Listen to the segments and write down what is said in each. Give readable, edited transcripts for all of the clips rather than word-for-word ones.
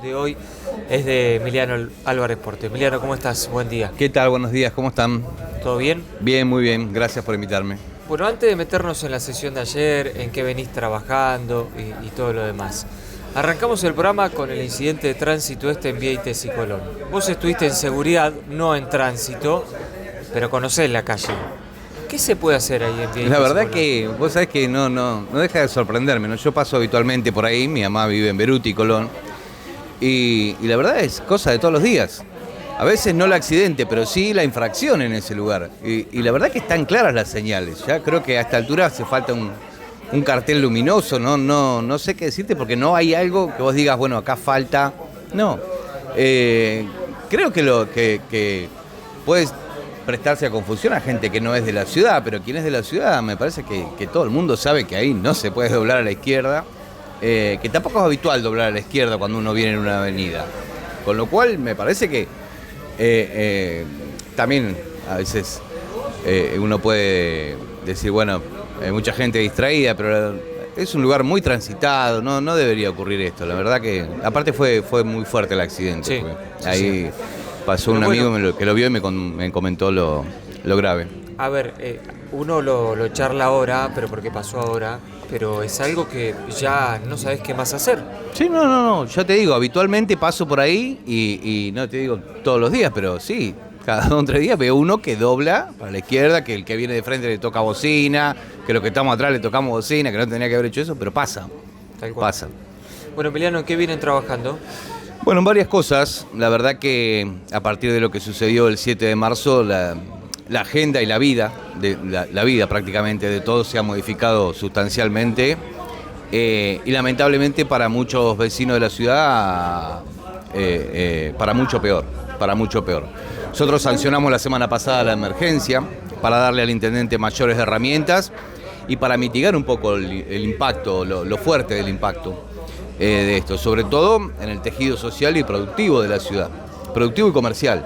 de hoy es de Emiliano Álvarez Porte. Emiliano, ¿cómo estás? Buen día. ¿Qué tal? Buenos días, ¿cómo están? ¿Todo bien? Bien, muy bien, gracias por invitarme. Bueno, antes de meternos en la sesión de ayer, en qué venís trabajando y todo lo demás, arrancamos el programa con el incidente de tránsito en Vieites y Colón. Vos estuviste en seguridad, no en tránsito, pero conocés la calle. ¿Qué se puede hacer ahí en Vieites? La verdad y Colón? que vos sabés que no deja de sorprenderme, ¿no? Yo paso habitualmente por ahí, mi mamá vive en Beruti, Colón, y la verdad es cosa de todos los días. A veces no el accidente, pero sí la infracción en ese lugar. Y la verdad que están claras las señales. Ya creo que a esta altura hace falta un cartel luminoso, no sé qué decirte porque no hay algo que vos digas, bueno, acá falta. No. Creo que puedes prestarse a confusión a gente que no es de la ciudad, pero quien es de la ciudad me parece que todo el mundo sabe que ahí no se puede doblar a la izquierda, que tampoco es habitual doblar a la izquierda cuando uno viene en una avenida. Con lo cual me parece que también a veces uno puede decir, bueno, hay mucha gente distraída, pero es un lugar muy transitado, no debería ocurrir esto. La verdad que, aparte fue muy fuerte el accidente. Sí, Ahí sí. pasó un Pero bueno, amigo que lo vio y me comentó lo grave. a ver, uno lo charla ahora, pero porque pasó ahora, pero es algo que ya no sabés qué más hacer. Sí, no, yo te digo, habitualmente paso por ahí y no te digo todos los días, pero sí, cada 2 o 3 días veo uno que dobla para la izquierda, que el que viene de frente le toca bocina, que los que estamos atrás le tocamos bocina, que no tenía que haber hecho eso, pero pasa, Tal cual. pasa. Bueno, Emiliano, ¿en qué vienen trabajando? Bueno, en varias cosas, la verdad que a partir de lo que sucedió el 7 de marzo, la agenda y la vida, la vida prácticamente de todos se ha modificado sustancialmente. Y lamentablemente para muchos vecinos de la ciudad, para mucho peor, para mucho peor. Nosotros sancionamos la semana pasada la emergencia para darle al intendente mayores herramientas y para mitigar un poco el impacto, lo fuerte del impacto de esto, sobre todo en el tejido social y productivo de la ciudad, productivo y comercial.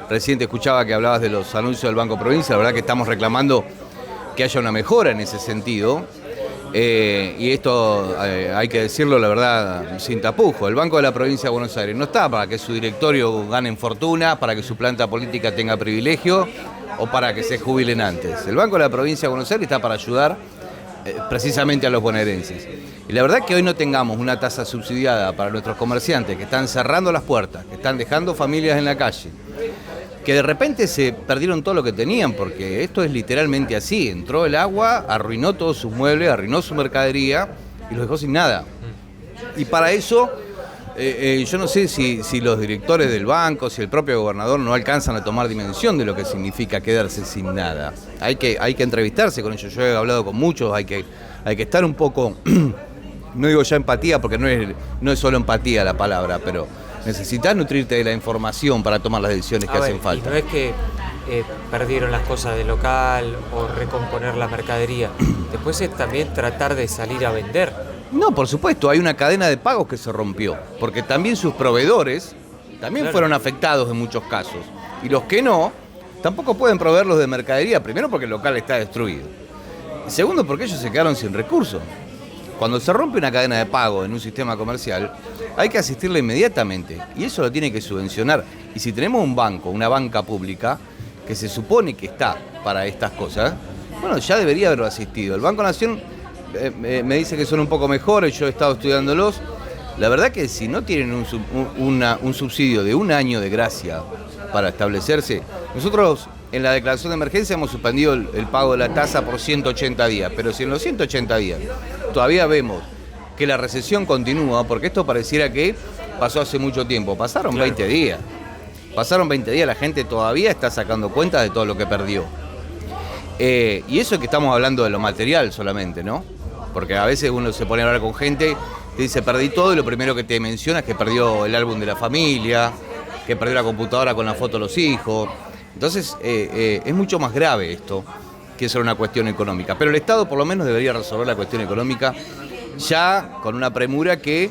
Recién te escuchaba que hablabas de los anuncios del Banco Provincia, la verdad que estamos reclamando que haya una mejora en ese sentido. Y esto hay que decirlo, la verdad, sin tapujo. El Banco de la Provincia de Buenos Aires no está para que su directorio ganen fortuna, para que su planta política tenga privilegio o para que se jubilen antes. El Banco de la Provincia de Buenos Aires está para ayudar precisamente a los bonaerenses. Y la verdad que hoy no tengamos una tasa subsidiada para nuestros comerciantes que están cerrando las puertas, que están dejando familias en la calle, que de repente se perdieron todo lo que tenían, porque esto es literalmente así. Entró el agua, arruinó todos sus muebles, arruinó su mercadería y los dejó sin nada. Y para eso, yo no sé si los directores del banco, si el propio gobernador no alcanzan a tomar dimensión de lo que significa quedarse sin nada. Hay que entrevistarse con ellos. Yo he hablado con muchos, hay que estar un poco, no digo ya empatía, porque no es solo empatía la palabra, pero necesitas nutrirte de la información para tomar las decisiones que hacen falta. Y no es que perdieron las cosas del local o recomponer la mercadería. Después es también tratar de salir a vender. No, por supuesto, hay una cadena de pagos que se rompió, porque también sus proveedores también fueron afectados en muchos casos. Y los que no, tampoco pueden proveerlos de mercadería, primero porque el local está destruido. Y segundo porque ellos se quedaron sin recursos. Cuando se rompe una cadena de pago en un sistema comercial, hay que asistirle inmediatamente y eso lo tiene que subvencionar. Y si tenemos un banco, una banca pública, que se supone que está para estas cosas, bueno, ya debería haberlo asistido. El Banco Nación me dice que son un poco mejores, yo he estado estudiándolos. La verdad que si no tienen un subsidio de 1 año de gracia para establecerse, nosotros en la declaración de emergencia hemos suspendido el pago de la tasa por 180 días, pero si en los 180 días todavía vemos que la recesión continúa, porque esto pareciera que pasó hace mucho tiempo, pasaron 20 días. Pasaron 20 días, la gente todavía está sacando cuenta de todo lo que perdió. Y eso es que estamos hablando de lo material solamente, ¿no? Porque a veces uno se pone a hablar con gente, te dice perdí todo y lo primero que te menciona es que perdió el álbum de la familia, que perdió la computadora con la foto de los hijos. Entonces es mucho más grave esto que solo una cuestión económica. Pero el Estado por lo menos debería resolver la cuestión económica ya con una premura que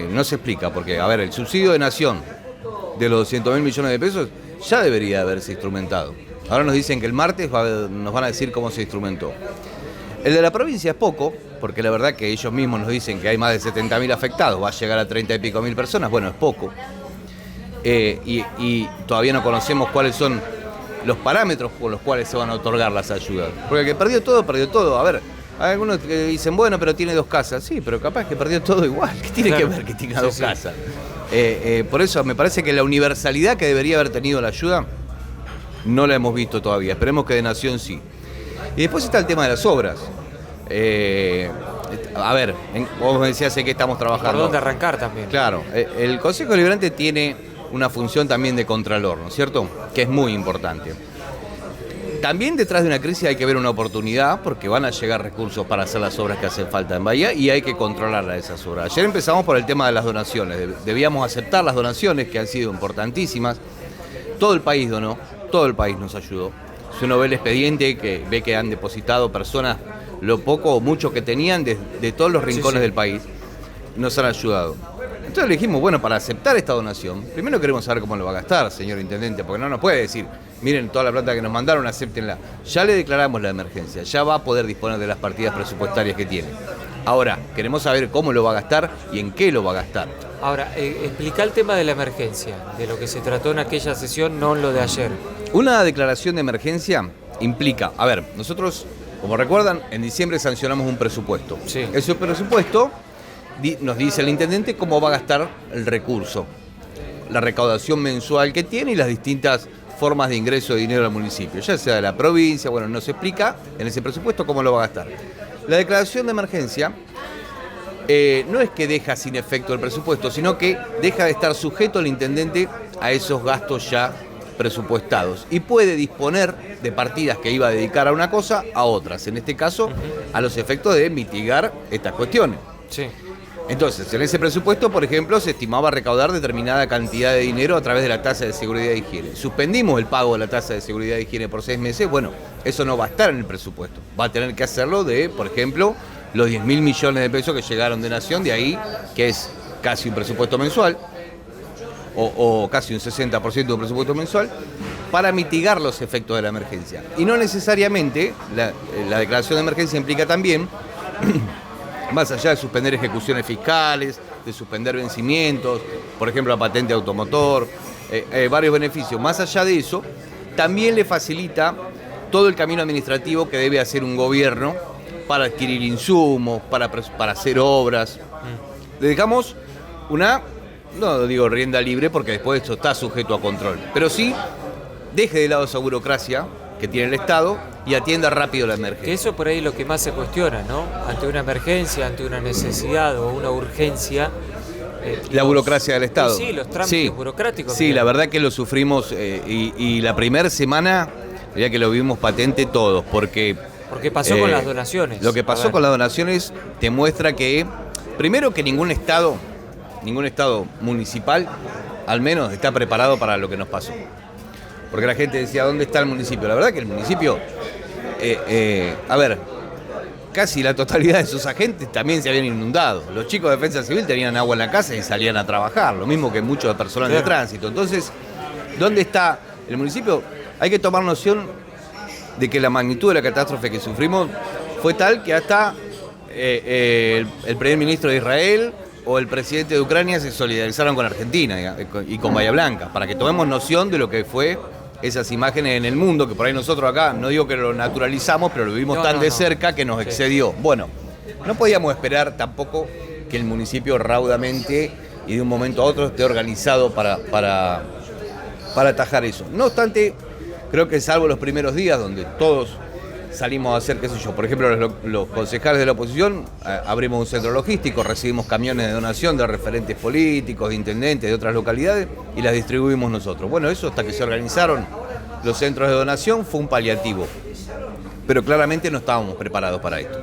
no se explica. Porque, a ver, el subsidio de Nación de los 200.000 millones de pesos ya debería haberse instrumentado. Ahora nos dicen que el martes nos van a decir cómo se instrumentó. El de la provincia es poco, porque la verdad que ellos mismos nos dicen que hay más de 70.000 afectados, va a llegar a 30 y pico mil personas, bueno, es poco. Y todavía no conocemos cuáles son los parámetros por los cuales se van a otorgar las ayudas. Porque el que perdió todo, perdió todo. A ver, hay algunos que dicen, bueno, pero tiene 2 casas. Sí, pero capaz que perdió todo igual. ¿Qué tiene que ver que tenga 2 casas? Por eso me parece que la universalidad que debería haber tenido la ayuda no la hemos visto todavía. Esperemos que de Nación sí. Y después está el tema de las obras. A ver, vos me decías que estamos trabajando. ¿Por dónde arrancar también? Claro, el Consejo Deliberante tiene una función también de contralor, ¿no es cierto? Que es muy importante. También detrás de una crisis hay que ver una oportunidad, porque van a llegar recursos para hacer las obras que hacen falta en Bahía y hay que controlar a esas obras. Ayer empezamos por el tema de las donaciones. Debíamos aceptar las donaciones, que han sido importantísimas. Todo el país donó, todo el país nos ayudó. Si uno ve el expediente, que ve que han depositado personas lo poco o mucho que tenían de todos los rincones del país, nos han ayudado. Entonces le dijimos, bueno, para aceptar esta donación, primero queremos saber cómo lo va a gastar, señor Intendente, porque no nos puede decir, miren, toda la plata que nos mandaron, acéptenla. Ya le declaramos la emergencia, ya va a poder disponer de las partidas presupuestarias que tiene. Ahora, queremos saber cómo lo va a gastar y en qué lo va a gastar. Ahora, explica el tema de la emergencia, de lo que se trató en aquella sesión, no lo de ayer. Una declaración de emergencia implica, a ver, nosotros, como recuerdan, en diciembre sancionamos un presupuesto. Sí. Ese presupuesto nos dice el intendente cómo va a gastar el recurso, la recaudación mensual que tiene y las distintas formas de ingreso de dinero al municipio, ya sea de la provincia, bueno, nos explica en ese presupuesto cómo lo va a gastar. La declaración de emergencia no es que deja sin efecto el presupuesto, sino que deja de estar sujeto el intendente a esos gastos ya presupuestados y puede disponer de partidas que iba a dedicar a una cosa a otras, en este caso a los efectos de mitigar estas cuestiones. Sí. Entonces, en ese presupuesto, por ejemplo, se estimaba recaudar determinada cantidad de dinero a través de la tasa de seguridad e higiene. Suspendimos el pago de la tasa de seguridad e higiene por 6 meses, bueno, eso no va a estar en el presupuesto. Va a tener que hacerlo de, por ejemplo, los 10.000 millones de pesos que llegaron de Nación, de ahí, que es casi un presupuesto mensual, o casi un 60% de un presupuesto mensual, para mitigar los efectos de la emergencia. Y no necesariamente, la declaración de emergencia implica también más allá de suspender ejecuciones fiscales, de suspender vencimientos, por ejemplo, la patente automotor, varios beneficios. Más allá de eso, también le facilita todo el camino administrativo que debe hacer un gobierno para adquirir insumos, para hacer obras. Le dejamos una, no digo rienda libre, porque después esto está sujeto a control, pero sí deje de lado esa burocracia que tiene el Estado y atienda rápido la emergencia. Que eso por ahí es lo que más se cuestiona, ¿no? Ante una emergencia, ante una necesidad o una urgencia. La burocracia del Estado. Sí, los trámites burocráticos. Sí, la verdad que lo sufrimos y la primera semana, ya que lo vimos patente todos, porque pasó con las donaciones. Lo que pasó con las donaciones te muestra que, primero que ningún Estado municipal, al menos, está preparado para lo que nos pasó. Porque la gente decía, ¿dónde está el municipio? La verdad que el municipio, casi la totalidad de sus agentes también se habían inundado. Los chicos de Defensa Civil tenían agua en la casa y salían a trabajar, lo mismo que muchos personal de tránsito. Entonces, ¿dónde está el municipio? Hay que tomar noción de que la magnitud de la catástrofe que sufrimos fue tal que hasta el primer ministro de Israel o el presidente de Ucrania se solidarizaron con Argentina y con Bahía Blanca, para que tomemos noción de lo que fue esas imágenes en el mundo, que por ahí nosotros acá, no digo que lo naturalizamos, pero lo vimos tan de cerca que nos excedió. Bueno, no podíamos esperar tampoco que el municipio raudamente y de un momento a otro esté organizado para atajar eso. No obstante, creo que salvo los primeros días donde todos salimos a hacer, qué sé yo, por ejemplo, los concejales de la oposición, abrimos un centro logístico, recibimos camiones de donación de referentes políticos, de intendentes de otras localidades y las distribuimos nosotros. Bueno, eso hasta que se organizaron los centros de donación fue un paliativo, pero claramente no estábamos preparados para esto.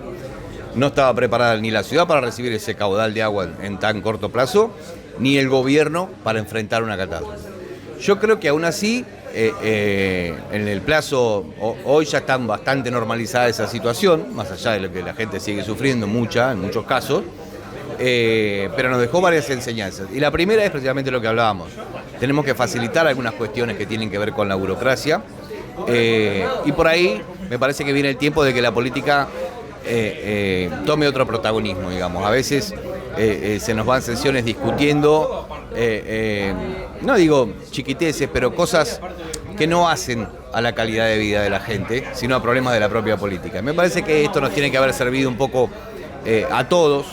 No estaba preparada ni la ciudad para recibir ese caudal de agua en tan corto plazo, ni el gobierno para enfrentar una catástrofe. Yo creo que aún así, en el plazo, hoy ya está bastante normalizada esa situación, más allá de lo que la gente sigue sufriendo en muchos casos, pero nos dejó varias enseñanzas. Y la primera es precisamente lo que hablábamos. Tenemos que facilitar algunas cuestiones que tienen que ver con la burocracia, y por ahí me parece que viene el tiempo de que la política tome otro protagonismo, digamos. A veces se nos van sesiones discutiendo, no digo chiquiteces, pero cosas que no hacen a la calidad de vida de la gente, sino a problemas de la propia política. Me parece que esto nos tiene que haber servido un poco a todos,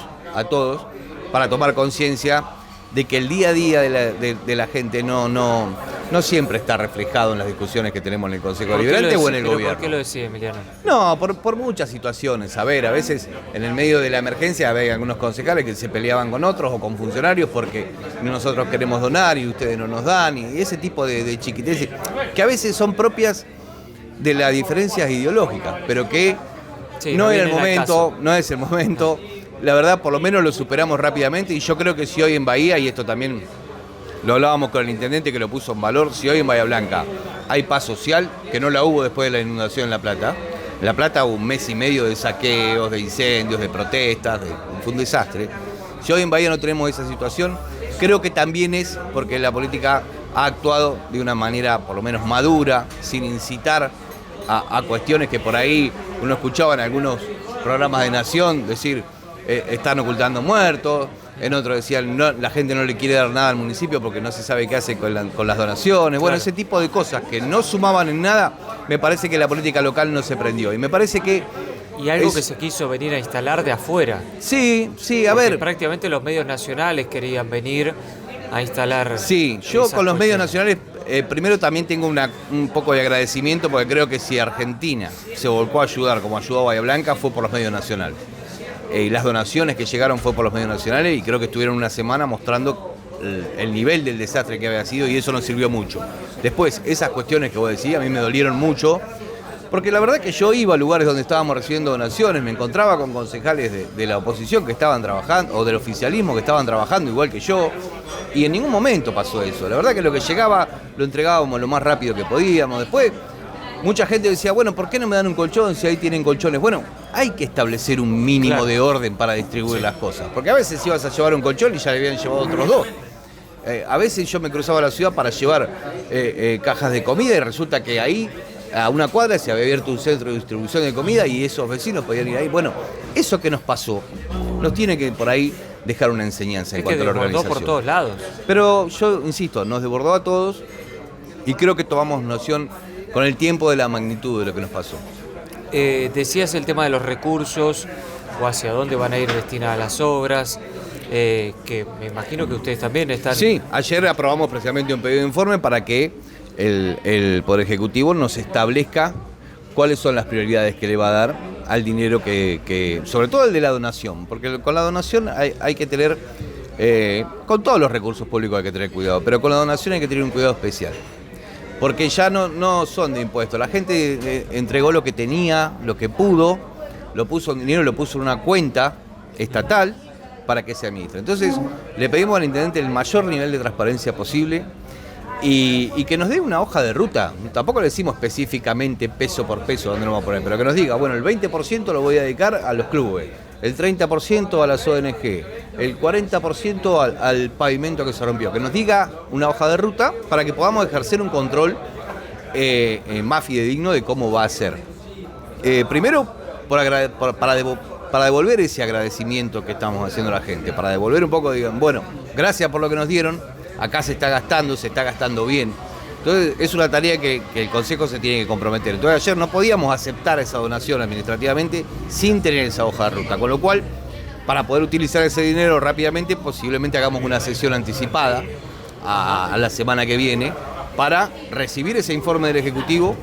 para tomar conciencia de que el día a día de la gente no siempre está reflejado en las discusiones que tenemos en el Consejo Deliberante o en el gobierno. ¿Por qué lo decís, Emiliano? No, por muchas situaciones. A veces en el medio de la emergencia había algunos concejales que se peleaban con otros o con funcionarios porque nosotros queremos donar y ustedes no nos dan, y ese tipo de chiquiteces que a veces son propias de las diferencias ideológicas, pero que no era el momento, no es el momento. La verdad, por lo menos lo superamos rápidamente, y yo creo que si hoy en Bahía, y esto también lo hablábamos con el intendente que lo puso en valor, si hoy en Bahía Blanca hay paz social, que no la hubo después de la inundación en La Plata. En La Plata hubo un mes y medio de saqueos, de incendios, de protestas, fue un desastre. Si hoy en Bahía no tenemos esa situación, creo que también es porque la política ha actuado de una manera por lo menos madura, sin incitar a cuestiones que por ahí uno escuchaba en algunos programas de Nación, decir, están ocultando muertos. En otro decían, no, la gente no le quiere dar nada al municipio porque no se sabe qué hace con las donaciones. Bueno, ese tipo de cosas que no sumaban en nada, me parece que la política local no se prendió. Y me parece que... Y algo que se quiso venir a instalar de afuera. Sí, a porque ver... prácticamente los medios nacionales querían venir a instalar... Sí, yo con los medios nacionales, primero también tengo un poco de agradecimiento, porque creo que si Argentina se volcó a ayudar como ayudó a Bahía Blanca, fue por los medios nacionales. Y las donaciones que llegaron fue por los medios nacionales, y creo que estuvieron una semana mostrando el nivel del desastre que había sido, y eso nos sirvió mucho. Después, esas cuestiones que vos decís, a mí me dolieron mucho, porque la verdad que yo iba a lugares donde estábamos recibiendo donaciones, me encontraba con concejales de la oposición que estaban trabajando, o del oficialismo que estaban trabajando igual que yo, y en ningún momento pasó eso. La verdad que lo que llegaba lo entregábamos lo más rápido que podíamos. Después, mucha gente decía, bueno, ¿por qué no me dan un colchón si ahí tienen colchones? Bueno, hay que establecer un mínimo de orden para distribuir las cosas. Porque a veces ibas a llevar un colchón y ya le habían llevado otros dos. A veces yo me cruzaba la ciudad para llevar cajas de comida, y resulta que ahí, a una cuadra, se había abierto un centro de distribución de comida y esos vecinos podían ir ahí. Bueno, eso que nos pasó nos tiene que por ahí dejar una enseñanza en cuanto a la organización. Por todos lados. Pero yo insisto, nos desbordó a todos, y creo que tomamos noción con el tiempo de la magnitud de lo que nos pasó. Decías el tema de los recursos, o hacia dónde van a ir destinadas las obras, que me imagino que ustedes también están... Sí, ayer aprobamos precisamente un pedido de informe para que el Poder Ejecutivo nos establezca cuáles son las prioridades que le va a dar al dinero que sobre todo el de la donación, porque con la donación hay que tener, con todos los recursos públicos hay que tener cuidado, pero con la donación hay que tener un cuidado especial. Porque ya no son de impuestos. La gente entregó lo que tenía, lo que pudo, lo puso en dinero, lo puso en una cuenta estatal para que se administre. Entonces, le pedimos al intendente el mayor nivel de transparencia posible, y que nos dé una hoja de ruta. Tampoco le decimos específicamente peso por peso dónde lo vamos a poner, pero que nos diga, bueno, el 20% lo voy a dedicar a los clubes, el 30% a las ONG, el 40% al pavimento que se rompió. Que nos diga una hoja de ruta para que podamos ejercer un control más fidedigno de cómo va a ser. Primero, para devolver ese agradecimiento que estamos haciendo a la gente, para devolver un poco, digan, bueno, gracias por lo que nos dieron, acá se está gastando bien. Entonces es una tarea que el Consejo se tiene que comprometer. Entonces ayer no podíamos aceptar esa donación administrativamente sin tener esa hoja de ruta, con lo cual, para poder utilizar ese dinero rápidamente, posiblemente hagamos una sesión anticipada a la semana que viene para recibir ese informe del Ejecutivo,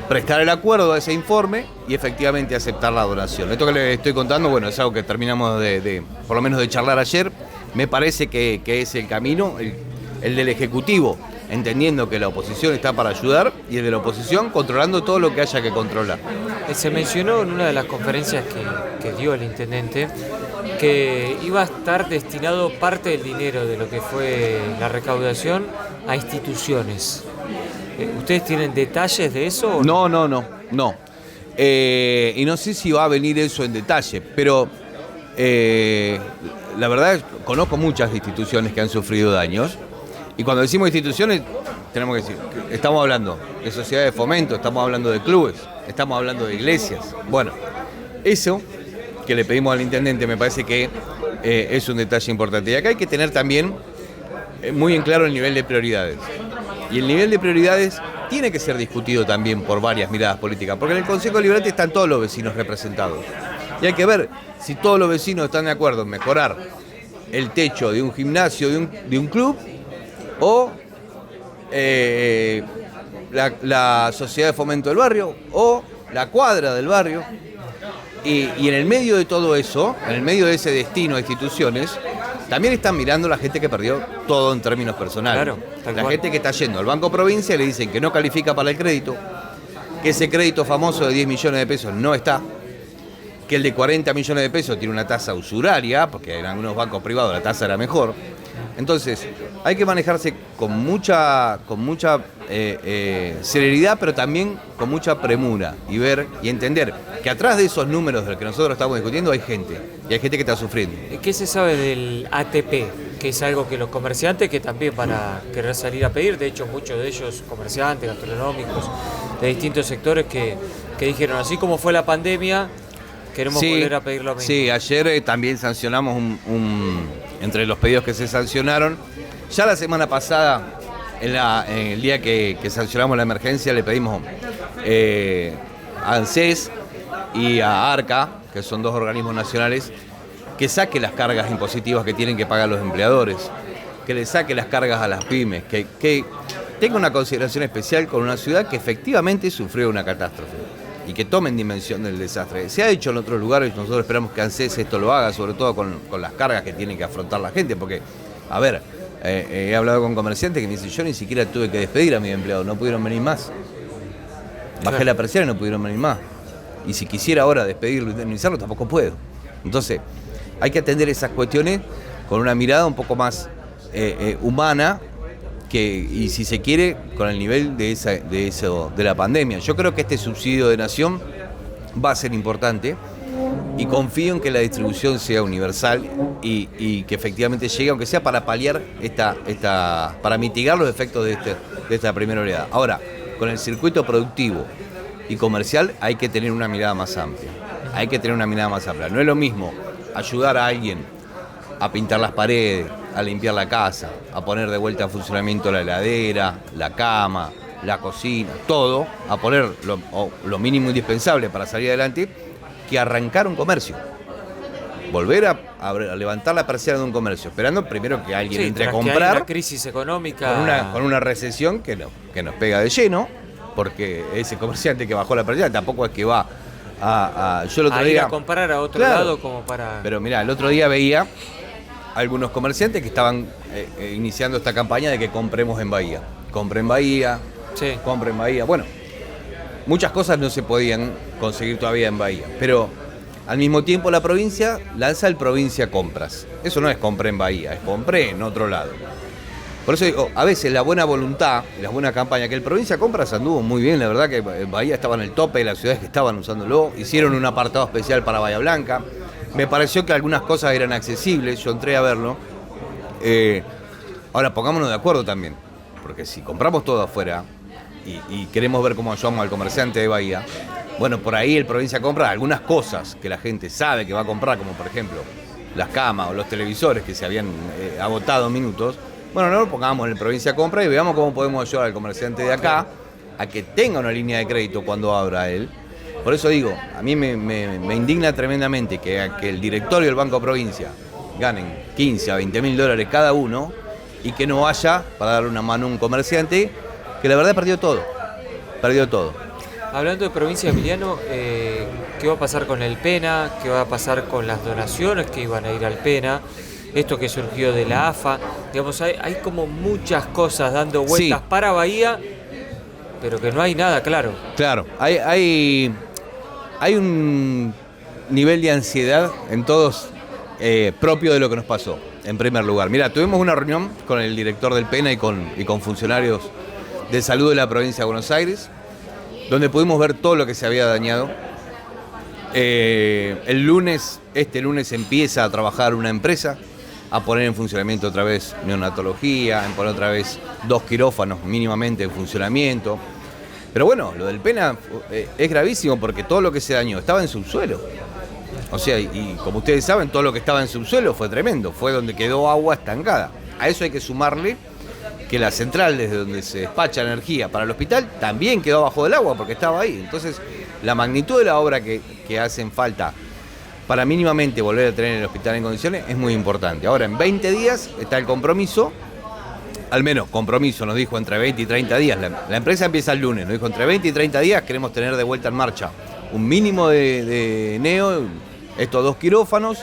prestar el acuerdo a ese informe y efectivamente aceptar la donación. Esto que les estoy contando, bueno, es algo que terminamos por lo menos de charlar ayer. Me parece que es el camino, el del Ejecutivo, entendiendo que la oposición está para ayudar, y el de la oposición controlando todo lo que haya que controlar. Se mencionó en una de las conferencias que dio el intendente que iba a estar destinado parte del dinero de lo que fue la recaudación a instituciones. ¿Ustedes tienen detalles de eso? No. Y no sé si va a venir eso en detalle, pero la verdad conozco muchas instituciones que han sufrido daños. Y cuando decimos instituciones, tenemos que decir, estamos hablando de sociedades de fomento, estamos hablando de clubes, estamos hablando de iglesias. Bueno, Eso que le pedimos al intendente me parece que es un detalle importante. Y acá hay que tener también muy en claro el nivel de prioridades. Y el nivel de prioridades tiene que ser discutido también por varias miradas políticas, porque en el Consejo Deliberante están todos los vecinos representados. Y hay que ver si todos los vecinos están de acuerdo en mejorar el techo de un gimnasio, de un club, o la sociedad de fomento del barrio, o la cuadra del barrio. Y en el medio de todo eso, en el medio de ese destino de instituciones, también están mirando la gente que perdió todo en términos personales. Claro, la gente que está yendo al Banco Provincia y le dicen que no califica para el crédito, que ese crédito famoso de 10 millones de pesos no está, que el de 40 millones de pesos tiene una tasa usuraria, porque en algunos bancos privados la tasa era mejor. Entonces, hay que manejarse con mucha celeridad, pero también con mucha premura, y ver y entender que atrás de esos números de los que nosotros estamos discutiendo hay gente, y hay gente que está sufriendo. ¿Qué se sabe del ATP? Que es algo que los comerciantes que también van a querer salir a pedir, de hecho muchos de ellos comerciantes, gastronómicos, de distintos sectores que dijeron, así como fue la pandemia, queremos volver a pedir lo mismo. Sí, ayer también sancionamos entre los pedidos que se sancionaron. Ya la semana pasada, en el día que sancionamos la emergencia, le pedimos a ANSES y a ARCA, que son dos organismos nacionales, que saque las cargas impositivas que tienen que pagar los empleadores, que le saque las cargas a las pymes, que tenga una consideración especial con una ciudad que efectivamente sufrió una catástrofe y que tomen dimensión del desastre. Se ha hecho en otros lugares, nosotros esperamos que ANSES esto lo haga, sobre todo con las cargas que tiene que afrontar la gente, porque, a ver, he hablado con comerciantes que me dicen, yo ni siquiera tuve que despedir a mis empleados, no pudieron venir más. Bajé la persiana y no pudieron venir más. Y si quisiera ahora despedirlo y indemnizarlo, tampoco puedo. Entonces, hay que atender esas cuestiones con una mirada un poco más humana, y si se quiere, con el nivel de la pandemia. Yo creo que este subsidio de nación va a ser importante y confío en que la distribución sea universal y que efectivamente llegue, aunque sea para paliar para mitigar los efectos de esta primera oleada. Ahora, con el circuito productivo y comercial hay que tener una mirada más amplia. Hay que tener una mirada más amplia. No es lo mismo ayudar a alguien a pintar las paredes, a limpiar la casa, a poner de vuelta en funcionamiento la heladera, la cama, la cocina, todo, a poner lo mínimo indispensable para salir adelante, que arrancar un comercio. Volver a levantar la persiana de un comercio, esperando primero que alguien entre a comprar. Que hay una crisis económica. Con una recesión que nos pega de lleno, porque ese comerciante que bajó la persiana tampoco es que va yo el otro día ir a comprar a otro lado como para... Pero mirá, el otro día veía algunos comerciantes que estaban iniciando esta campaña de que compremos en Bahía. Compre en Bahía, sí. Compre en Bahía. Bueno, muchas cosas no se podían conseguir todavía en Bahía, pero al mismo tiempo la provincia lanza el Provincia Compras. Eso no es compre en Bahía, es compré en otro lado. Por eso digo, a veces la buena voluntad, la buena campaña, que el Provincia Compras anduvo muy bien, la verdad que Bahía estaba en el tope de las ciudades que estaban usándolo, hicieron un apartado especial para Bahía Blanca, me pareció que algunas cosas eran accesibles, yo entré a verlo. Ahora pongámonos de acuerdo también, porque si compramos todo afuera y queremos ver cómo ayudamos al comerciante de Bahía, bueno, por ahí el Provincia Compras algunas cosas que la gente sabe que va a comprar, como por ejemplo las camas o los televisores que se habían agotado en minutos. Bueno, no lo pongamos en el Provincia Compra y veamos cómo podemos ayudar al comerciante de acá a que tenga una línea de crédito cuando abra él. Por eso digo, a mí me indigna tremendamente que el directorio del Banco Provincia ganen 15 a 20 mil dólares cada uno y que no haya para darle una mano a un comerciante que la verdad perdió todo. Perdió todo. Hablando de provincia, Emiliano, ¿qué va a pasar con el PENA? ¿Qué va a pasar con las donaciones que iban a ir al PENA? Esto que surgió de la AFA, digamos, hay como muchas cosas dando vueltas para Bahía, pero que no hay nada claro. Claro, hay un nivel de ansiedad en todos propio de lo que nos pasó, en primer lugar. Mira, tuvimos una reunión con el director del PENA y con funcionarios de salud de la provincia de Buenos donde pudimos ver todo lo que se había dañado. Este lunes empieza a trabajar una empresa, a poner en funcionamiento otra vez neonatología, a poner otra vez 2 quirófanos mínimamente en funcionamiento. Pero bueno, lo del PENA es gravísimo porque todo lo que se dañó estaba en subsuelo. O sea, y como ustedes saben, todo lo que estaba en subsuelo fue tremendo, fue donde quedó agua estancada. A eso hay que sumarle que la central desde donde se despacha energía para el hospital también quedó abajo del agua porque estaba ahí. Entonces, la magnitud de la obra que hacen falta para mínimamente volver a tener el hospital en condiciones es muy importante. Ahora, en 20 días está el compromiso, al menos compromiso, nos dijo entre 20 y 30 días. La empresa empieza el lunes, nos dijo entre 20 y 30 días queremos tener de vuelta en marcha un mínimo de neo, estos 2 quirófanos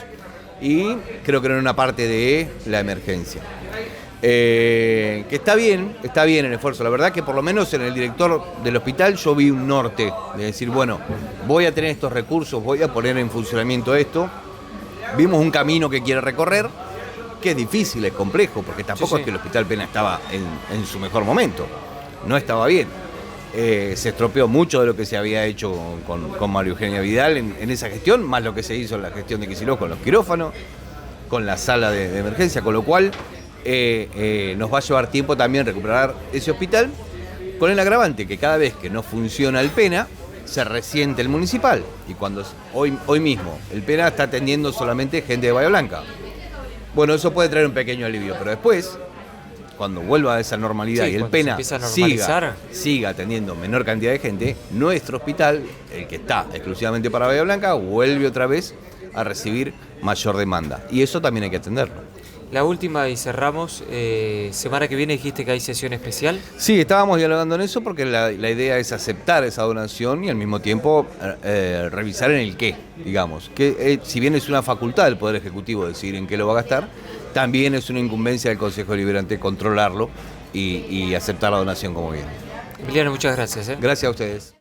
y creo que en una parte de la emergencia. Que está bien el esfuerzo. La verdad que por lo menos en el director del hospital yo vi un norte, de decir, bueno, voy a tener estos recursos, voy a poner en funcionamiento esto. Vimos un camino que quiere recorrer, que es difícil, es complejo, porque tampoco es que el Hospital Pena estaba en su mejor momento, no estaba bien. Se estropeó mucho de lo que se había hecho con María Eugenia Vidal en esa gestión, más lo que se hizo en la gestión de Kicillof con los quirófanos, con la sala de emergencia, con lo cual nos va a llevar tiempo también recuperar ese hospital, con el agravante que cada vez que no funciona el Pena, se resiente el municipal. Y cuando hoy mismo el Pena está atendiendo solamente gente de Bahía Blanca. Bueno, eso puede traer un pequeño alivio, pero después, cuando vuelva a esa normalidad y el Pena siga atendiendo menor cantidad de gente, nuestro hospital, el que está exclusivamente para Bahía Blanca, vuelve otra vez a recibir mayor demanda. Y eso también hay que atenderlo. La última y cerramos. Semana que viene dijiste que hay sesión especial. Sí, estábamos dialogando en eso porque la idea es aceptar esa donación y al mismo tiempo revisar en el qué, digamos. Que si bien es una facultad del Poder Ejecutivo decidir en qué lo va a gastar, también es una incumbencia del Consejo Deliberante controlarlo y aceptar la donación como bien. Emiliano, muchas gracias. Gracias a ustedes.